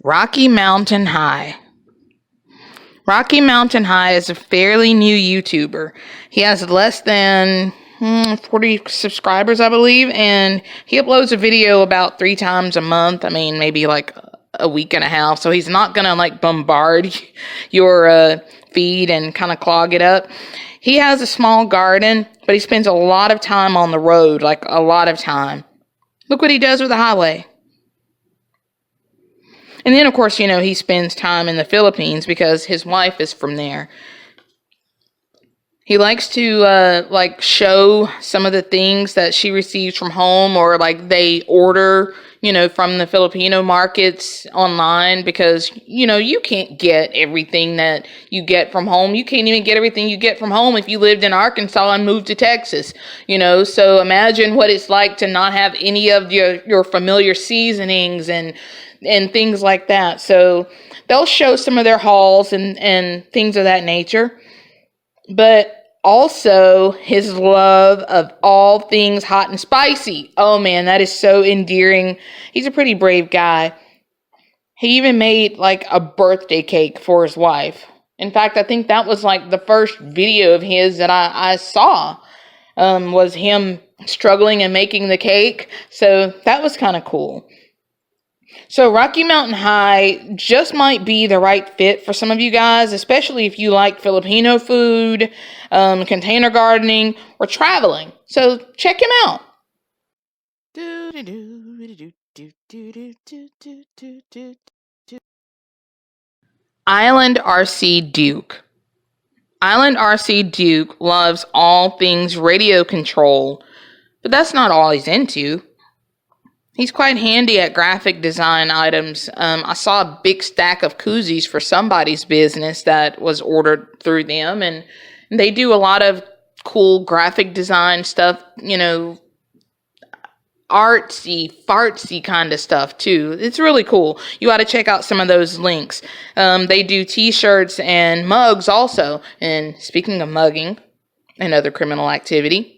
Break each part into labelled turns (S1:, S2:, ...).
S1: Rocky Mountain High. Rocky Mountain High is a fairly new YouTuber. He has less than 40 subscribers, I believe, and he uploads a video about 3 times a month. I mean, maybe like a week and a half. So he's not gonna like bombard your feed and kind of clog it up. He has a small garden, but he spends a lot of time on the road, like a lot of time. Look what he does with the highway. And then, of course, he spends time in the Philippines because his wife is from there. He likes to, show some of the things that she receives from home, or, they order, from the Filipino markets online, because, you can't get everything that you get from home. You can't even get everything you get from home if you lived in Arkansas and moved to Texas, So imagine what it's like to not have any of your familiar seasonings and things like that. So they'll show some of their hauls and things of that nature. But also his love of all things hot and spicy. Oh man, that is so endearing. He's a pretty brave guy. He even made a birthday cake for his wife. In fact, I think that was the first video of his that I saw, was him struggling and making the cake. So that was kind of cool. So Rocky Mountain High just might be the right fit for some of you guys, especially if you like Filipino food, container gardening, or traveling. So check him out. Island RC Duke. Island RC Duke loves all things radio control, but that's not all he's into. He's quite handy at graphic design items. I saw a big stack of koozies for somebody's business that was ordered through them, and they do a lot of cool graphic design stuff, artsy, fartsy kind of stuff too. It's really cool. You ought to check out some of those links. They do t-shirts and mugs also. And speaking of mugging and other criminal activity,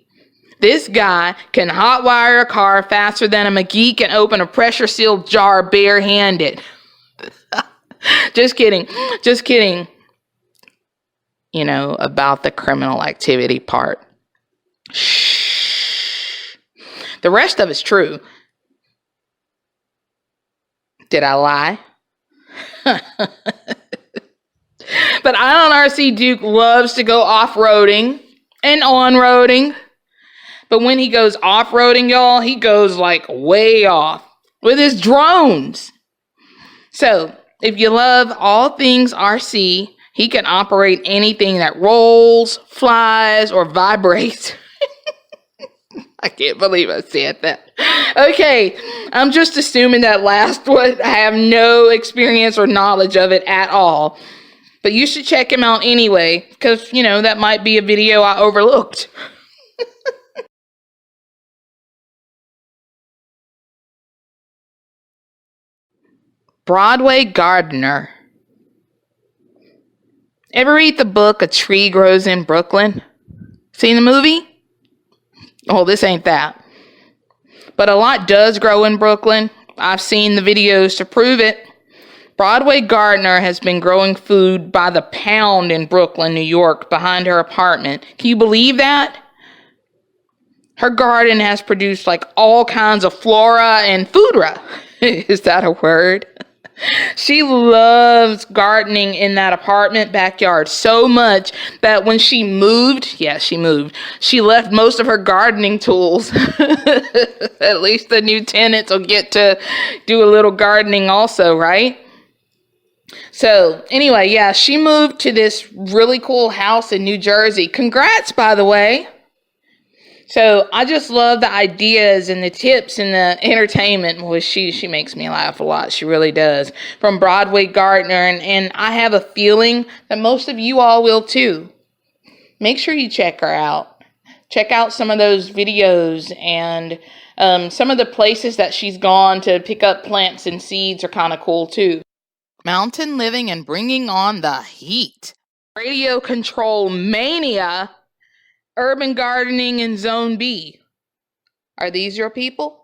S1: this guy can hotwire a car faster than a McGee can open a pressure-sealed jar barehanded. Just kidding. Just kidding. About the criminal activity part. Shh. The rest of it's true. Did I lie? But Island RC Duke loves to go off-roading and on-roading. But when he goes off-roading, y'all, he goes way off with his drones. So if you love all things RC, he can operate anything that rolls, flies, or vibrates. I can't believe I said that. Okay, I'm just assuming that last one. I have no experience or knowledge of it at all. But you should check him out anyway, because, that might be a video I overlooked. Broadway Gardener. Ever read the book A Tree Grows in Brooklyn? Seen the movie? Oh, this ain't that. But a lot does grow in Brooklyn. I've seen the videos to prove it. Broadway Gardener has been growing food by the pound in Brooklyn, New York, behind her apartment. Can you believe that? Her garden has produced all kinds of flora and foodra. Is that a word? She loves gardening in that apartment backyard so much that when she moved, she left most of her gardening tools. At least the new tenants will get to do a little gardening also, right? So anyway, she moved to this really cool house in New Jersey. Congrats, by the way. So I just love the ideas and the tips and the entertainment. Well, she makes me laugh a lot. She really does. From Broadway Gardener. And I have a feeling that most of you all will too. Make sure you check her out. Check out some of those videos, and some of the places that she's gone to pick up plants and seeds are kind of cool too. Mountain living and bringing on the heat. Radio control mania. Urban gardening in Zone B. Are these your people?